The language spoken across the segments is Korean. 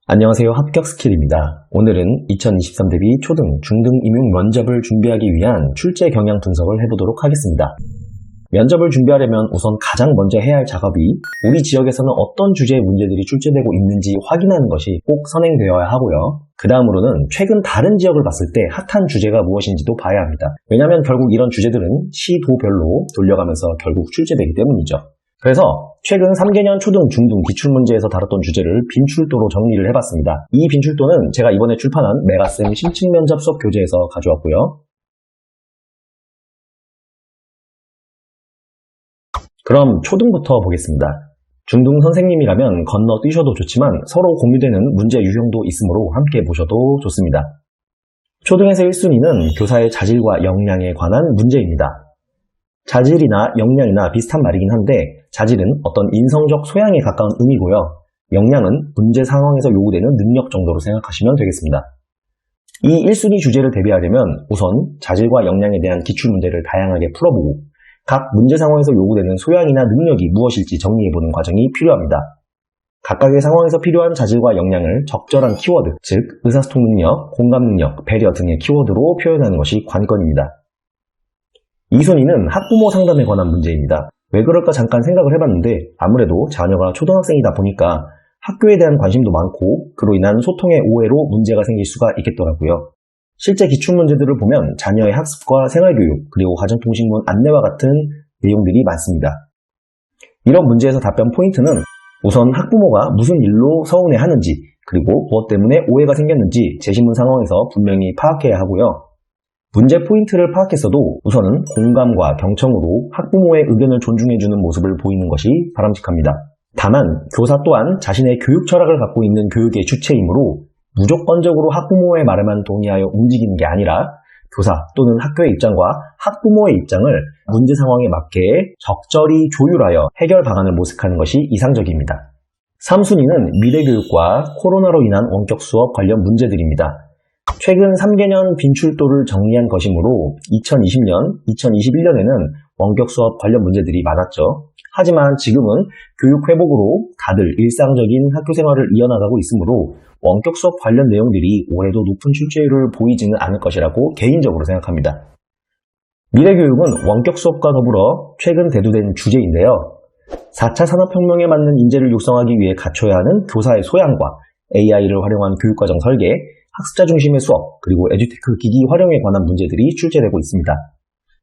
안녕하세요. 합격스킬입니다. 오늘은 2023 대비 초등, 중등 임용 면접을 준비하기 위한 출제 경향 분석을 해보도록 하겠습니다. 면접을 준비하려면 우선 가장 먼저 해야 할 작업이 우리 지역에서는 어떤 주제의 문제들이 출제되고 있는지 확인하는 것이 꼭 선행되어야 하고요. 그 다음으로는 최근 다른 지역을 봤을 때 핫한 주제가 무엇인지도 봐야 합니다. 왜냐하면 결국 이런 주제들은 시도별로 돌려가면서 결국 출제되기 때문이죠. 그래서 최근 3개년 초등, 중등 기출문제에서 다뤘던 주제를 빈출도로 정리를 해봤습니다. 이 빈출도는 제가 이번에 출판한 메가쌤 심층면접 수업 교재에서 가져왔고요. 그럼 초등부터 보겠습니다. 중등 선생님이라면 건너뛰셔도 좋지만 서로 공유되는 문제 유형도 있으므로 함께 보셔도 좋습니다. 초등에서 1순위는 교사의 자질과 역량에 관한 문제입니다. 자질이나 역량이나 비슷한 말이긴 한데 자질은 어떤 인성적 소양에 가까운 의미고요. 역량은 문제 상황에서 요구되는 능력 정도로 생각하시면 되겠습니다. 이 1순위 주제를 대비하려면 우선 자질과 역량에 대한 기출문제를 다양하게 풀어보고 각 문제 상황에서 요구되는 소양이나 능력이 무엇일지 정리해보는 과정이 필요합니다. 각각의 상황에서 필요한 자질과 역량을 적절한 키워드, 즉 의사소통 능력, 공감 능력, 배려 등의 키워드로 표현하는 것이 관건입니다. 2순위는 학부모 상담에 관한 문제입니다. 왜 그럴까 잠깐 생각을 해봤는데 아무래도 자녀가 초등학생이다 보니까 학교에 대한 관심도 많고 그로 인한 소통의 오해로 문제가 생길 수가 있겠더라고요. 실제 기출문제들을 보면 자녀의 학습과 생활교육, 그리고 가정통신문 안내와 같은 내용들이 많습니다. 이런 문제에서 답변 포인트는 우선 학부모가 무슨 일로 서운해하는지, 그리고 무엇 때문에 오해가 생겼는지 제시문 상황에서 분명히 파악해야 하고요. 문제 포인트를 파악했어도 우선은 공감과 경청으로 학부모의 의견을 존중해주는 모습을 보이는 것이 바람직합니다. 다만 교사 또한 자신의 교육 철학을 갖고 있는 교육의 주체이므로 무조건적으로 학부모의 말에만 동의하여 움직이는 게 아니라 교사 또는 학교의 입장과 학부모의 입장을 문제 상황에 맞게 적절히 조율하여 해결 방안을 모색하는 것이 이상적입니다. 3순위는 미래교육과 코로나로 인한 원격 수업 관련 문제들입니다. 최근 3개년 빈출도를 정리한 것이므로 2020년, 2021년에는 원격 수업 관련 문제들이 많았죠. 하지만 지금은 교육 회복으로 다들 일상적인 학교 생활을 이어나가고 있으므로 원격 수업 관련 내용들이 올해도 높은 출제율을 보이지는 않을 것이라고 개인적으로 생각합니다. 미래교육은 원격 수업과 더불어 최근 대두된 주제인데요. 4차 산업혁명에 맞는 인재를 육성하기 위해 갖춰야 하는 교사의 소양과 AI를 활용한 교육과정 설계, 학습자 중심의 수업, 그리고 에듀테크 기기 활용에 관한 문제들이 출제되고 있습니다.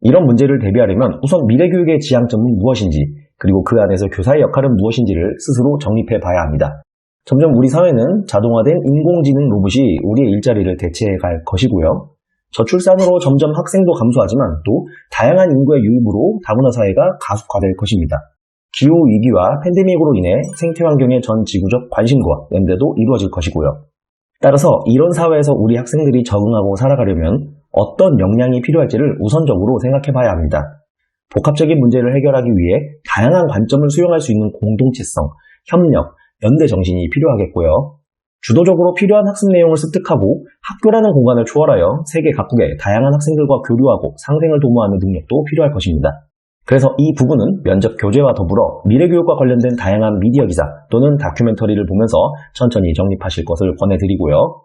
이런 문제를 대비하려면 우선 미래교육의 지향점은 무엇인지, 그리고 그 안에서 교사의 역할은 무엇인지를 스스로 정립해 봐야 합니다. 점점 우리 사회는 자동화된 인공지능 로봇이 우리의 일자리를 대체해 갈 것이고요. 저출산으로 점점 학생도 감소하지만 또 다양한 인구의 유입으로 다문화 사회가 가속화될 것입니다. 기후위기와 팬데믹으로 인해 생태환경의 전 지구적 관심과 연대도 이루어질 것이고요. 따라서 이런 사회에서 우리 학생들이 적응하고 살아가려면 어떤 역량이 필요할지를 우선적으로 생각해 봐야 합니다. 복합적인 문제를 해결하기 위해 다양한 관점을 수용할 수 있는 공동체성, 협력, 연대 정신이 필요하겠고요. 주도적으로 필요한 학습 내용을 습득하고 학교라는 공간을 초월하여 세계 각국의 다양한 학생들과 교류하고 상생을 도모하는 능력도 필요할 것입니다. 그래서 이 부분은 면접 교재와 더불어 미래교육과 관련된 다양한 미디어 기사 또는 다큐멘터리를 보면서 천천히 정립하실 것을 권해드리고요.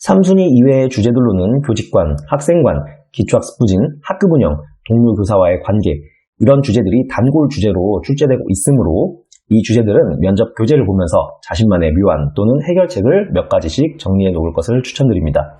3순위 이외의 주제들로는 교직관, 학생관, 기초학습부진, 학급 운영, 동료 교사와의 관계 이런 주제들이 단골 주제로 출제되고 있으므로 이 주제들은 면접 교재를 보면서 자신만의 묘안 또는 해결책을 몇 가지씩 정리해 놓을 것을 추천드립니다.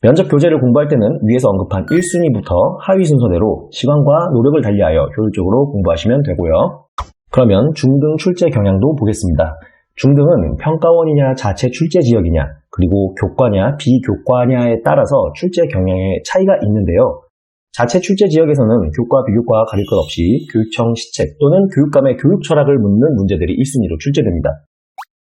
면접 교재를 공부할 때는 위에서 언급한 1순위부터 하위 순서대로 시간과 노력을 달리하여 효율적으로 공부하시면 되고요. 그러면 중등 출제 경향도 보겠습니다. 중등은 평가원이냐 자체 출제 지역이냐 그리고 교과냐 비교과냐에 따라서 출제 경향의 차이가 있는데요. 자체 출제 지역에서는 교과 비교과 가릴 것 없이 교육청 시책 또는 교육감의 교육 철학을 묻는 문제들이 1순위로 출제됩니다.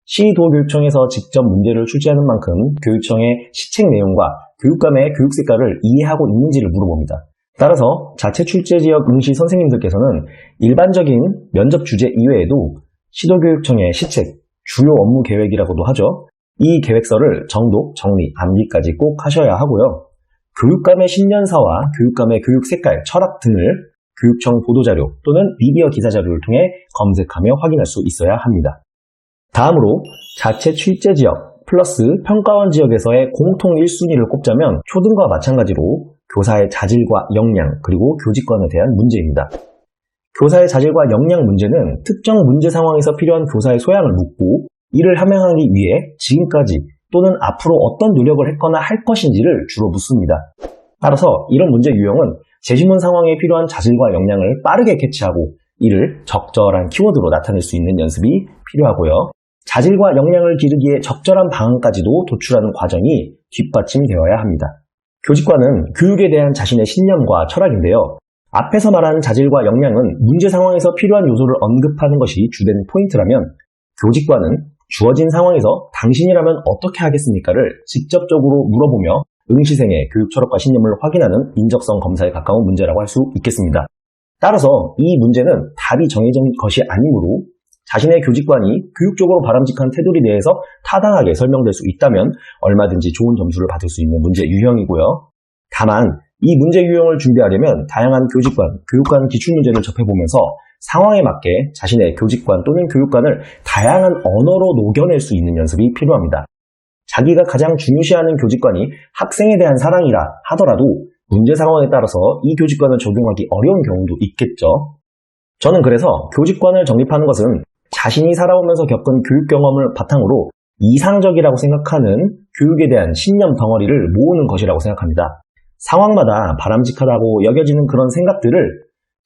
시도교육청에서 직접 문제를 출제하는 만큼 교육청의 시책 내용과 교육감의 교육 색깔을 이해하고 있는지를 물어봅니다. 따라서 자체 출제 지역 응시 선생님들께서는 일반적인 면접 주제 이외에도 시도교육청의 시책, 주요 업무 계획이라고도 하죠. 이 계획서를 정독, 정리, 암기까지 꼭 하셔야 하고요. 교육감의 신년사와 교육감의 교육 색깔, 철학 등을 교육청 보도자료 또는 미디어 기사자료를 통해 검색하며 확인할 수 있어야 합니다. 다음으로 자체 출제 지역 플러스 평가원 지역에서의 공통 1순위를 꼽자면 초등과 마찬가지로 교사의 자질과 역량 그리고 교직관에 대한 문제입니다. 교사의 자질과 역량 문제는 특정 문제 상황에서 필요한 교사의 소양을 묻고 이를 함양하기 위해 지금까지 또는 앞으로 어떤 노력을 했거나 할 것인지를 주로 묻습니다. 따라서 이런 문제 유형은 제시문 상황에 필요한 자질과 역량을 빠르게 캐치하고 이를 적절한 키워드로 나타낼 수 있는 연습이 필요하고요. 자질과 역량을 기르기에 적절한 방안까지도 도출하는 과정이 뒷받침되어야 합니다. 교직관은 교육에 대한 자신의 신념과 철학인데요. 앞에서 말한 자질과 역량은 문제 상황에서 필요한 요소를 언급하는 것이 주된 포인트라면 교직관은 주어진 상황에서 당신이라면 어떻게 하겠습니까를 직접적으로 물어보며 응시생의 교육 철학과 신념을 확인하는 인적성 검사에 가까운 문제라고 할 수 있겠습니다. 따라서 이 문제는 답이 정해진 것이 아니므로 자신의 교직관이 교육적으로 바람직한 테두리 내에서 타당하게 설명될 수 있다면 얼마든지 좋은 점수를 받을 수 있는 문제 유형이고요. 다만 이 문제 유형을 준비하려면 다양한 교직관, 교육관 기출문제를 접해보면서 상황에 맞게 자신의 교직관 또는 교육관을 다양한 언어로 녹여낼 수 있는 연습이 필요합니다. 자기가 가장 중요시하는 교직관이 학생에 대한 사랑이라 하더라도 문제 상황에 따라서 이 교직관을 적용하기 어려운 경우도 있겠죠. 저는 그래서 교직관을 정립하는 것은 자신이 살아오면서 겪은 교육 경험을 바탕으로 이상적이라고 생각하는 교육에 대한 신념 덩어리를 모으는 것이라고 생각합니다. 상황마다 바람직하다고 여겨지는 그런 생각들을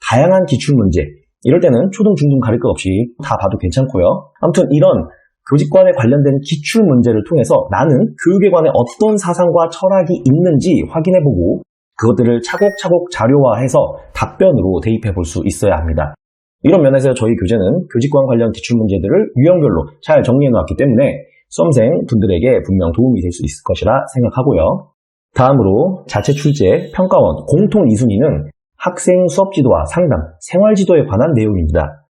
다양한 기출문제, 이럴 때는 초등, 중등 가릴 것 없이 다 봐도 괜찮고요. 아무튼 이런 교직관에 관련된 기출문제를 통해서 나는 교육에 관해 어떤 사상과 철학이 있는지 확인해보고 그것들을 차곡차곡 자료화해서 답변으로 대입해 볼 수 있어야 합니다. 이런 면에서 저희 교재는 교직관 관련 기출문제들을 유형별로 잘 정리해 놓았기 때문에 수험생 분들에게 분명 도움이 될 수 있을 것이라 생각하고요. 다음으로 자체 출제, 평가원, 공통 2순위는 학생 수업 지도와 상담, 생활 지도에 관한 내용입니다.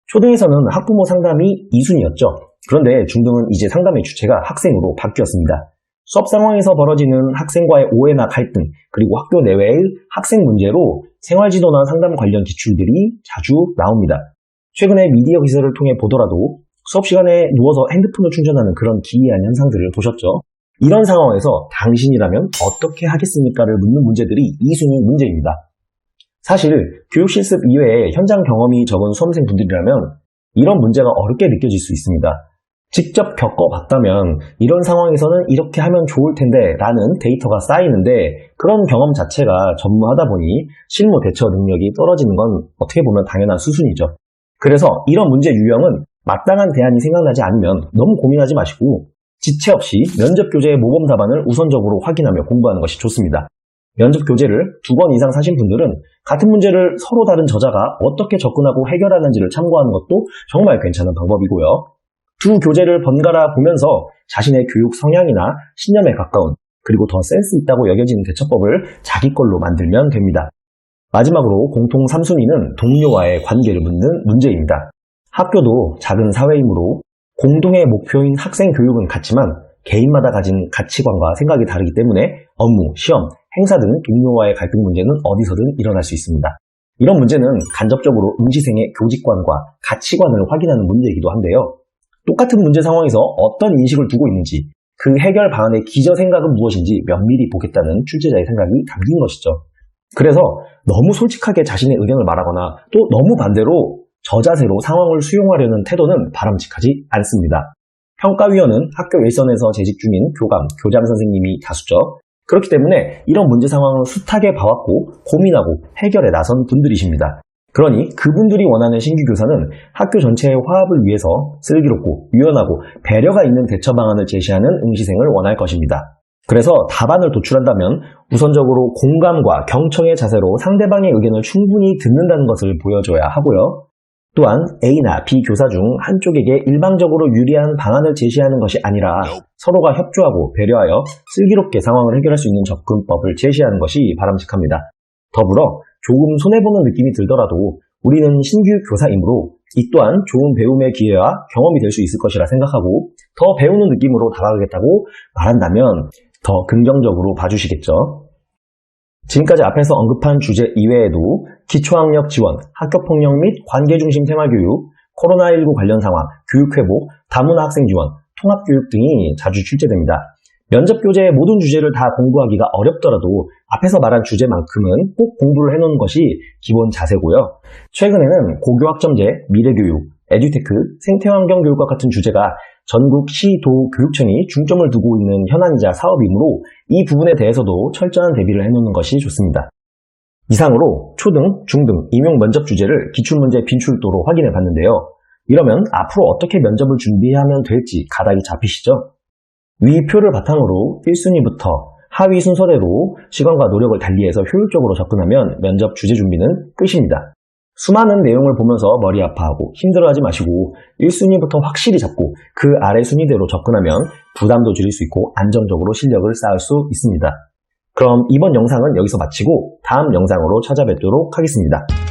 초등에서는 학부모 상담이 2순위였죠. 그런데 중등은 이제 상담의 주체가 학생으로 바뀌었습니다. 수업 상황에서 벌어지는 학생과의 오해나 갈등, 그리고 학교 내외의 학생 문제로 생활지도나 상담 관련 기출들이 자주 나옵니다. 최근에 미디어 기사를 통해 보더라도 수업 시간에 누워서 핸드폰을 충전하는 그런 기이한 현상들을 보셨죠? 이런 상황에서 당신이라면 어떻게 하겠습니까를 묻는 문제들이 2순위 문제입니다. 사실 교육 실습 이외에 현장 경험이 적은 수험생분들이라면 이런 문제가 어렵게 느껴질 수 있습니다. 직접 겪어봤다면 이런 상황에서는 이렇게 하면 좋을 텐데 라는 데이터가 쌓이는데 그런 경험 자체가 전무하다 보니 실무 대처 능력이 떨어지는 건 어떻게 보면 당연한 수순이죠. 그래서 이런 문제 유형은 마땅한 대안이 생각나지 않으면 너무 고민하지 마시고 지체 없이 면접 교재의 모범 답안을 우선적으로 확인하며 공부하는 것이 좋습니다. 면접 교재를 2권 이상 사신 분들은 같은 문제를 서로 다른 저자가 어떻게 접근하고 해결하는지를 참고하는 것도 정말 괜찮은 방법이고요. 두 교재를 번갈아 보면서 자신의 교육 성향이나 신념에 가까운 그리고 더 센스 있다고 여겨지는 대처법을 자기 걸로 만들면 됩니다. 마지막으로 공통 3순위는 동료와의 관계를 묻는 문제입니다. 학교도 작은 사회이므로 공동의 목표인 학생 교육은 같지만 개인마다 가진 가치관과 생각이 다르기 때문에 업무, 시험, 행사 등 동료와의 갈등 문제는 어디서든 일어날 수 있습니다. 이런 문제는 간접적으로 응시생의 교직관과 가치관을 확인하는 문제이기도 한데요. 똑같은 문제 상황에서 어떤 인식을 두고 있는지, 그 해결 방안의 기저생각은 무엇인지 면밀히 보겠다는 출제자의 생각이 담긴 것이죠. 그래서 너무 솔직하게 자신의 의견을 말하거나 또 너무 반대로 저자세로 상황을 수용하려는 태도는 바람직하지 않습니다. 평가위원은 학교 일선에서 재직 중인 교감, 교장 선생님이 다수죠. 그렇기 때문에 이런 문제 상황을 숱하게 봐왔고 고민하고 해결에 나선 분들이십니다. 그러니 그분들이 원하는 신규 교사는 학교 전체의 화합을 위해서 슬기롭고 유연하고 배려가 있는 대처 방안을 제시하는 응시생을 원할 것입니다. 그래서 답안을 도출한다면 우선적으로 공감과 경청의 자세로 상대방의 의견을 충분히 듣는다는 것을 보여줘야 하고요. 또한 A나 B 교사 중 한쪽에게 일방적으로 유리한 방안을 제시하는 것이 아니라 서로가 협조하고 배려하여 슬기롭게 상황을 해결할 수 있는 접근법을 제시하는 것이 바람직합니다. 더불어 조금 손해보는 느낌이 들더라도 우리는 신규 교사이므로 이 또한 좋은 배움의 기회와 경험이 될 수 있을 것이라 생각하고 더 배우는 느낌으로 다가가겠다고 말한다면 더 긍정적으로 봐주시겠죠. 지금까지 앞에서 언급한 주제 이외에도 기초학력 지원, 학교폭력 및 관계중심 생활교육, 코로나19 관련 상황, 교육회복, 다문화 학생 지원, 통합교육 등이 자주 출제됩니다. 면접 교재의 모든 주제를 다 공부하기가 어렵더라도 앞에서 말한 주제만큼은 꼭 공부를 해놓는 것이 기본 자세고요. 최근에는 고교학점제, 미래교육, 에듀테크, 생태환경교육과 같은 주제가 전국 시, 도, 교육청이 중점을 두고 있는 현안이자 사업이므로 이 부분에 대해서도 철저한 대비를 해놓는 것이 좋습니다. 이상으로 초등, 중등, 임용 면접 주제를 기출문제 빈출도로 확인해 봤는데요. 이러면 앞으로 어떻게 면접을 준비하면 될지 가닥이 잡히시죠? 위 표를 바탕으로 1순위부터 하위 순서대로 시간과 노력을 달리해서 효율적으로 접근하면 면접 주제 준비는 끝입니다. 수많은 내용을 보면서 머리 아파하고 힘들어하지 마시고 1순위부터 확실히 잡고 그 아래 순위대로 접근하면 부담도 줄일 수 있고 안정적으로 실력을 쌓을 수 있습니다. 그럼 이번 영상은 여기서 마치고 다음 영상으로 찾아뵙도록 하겠습니다.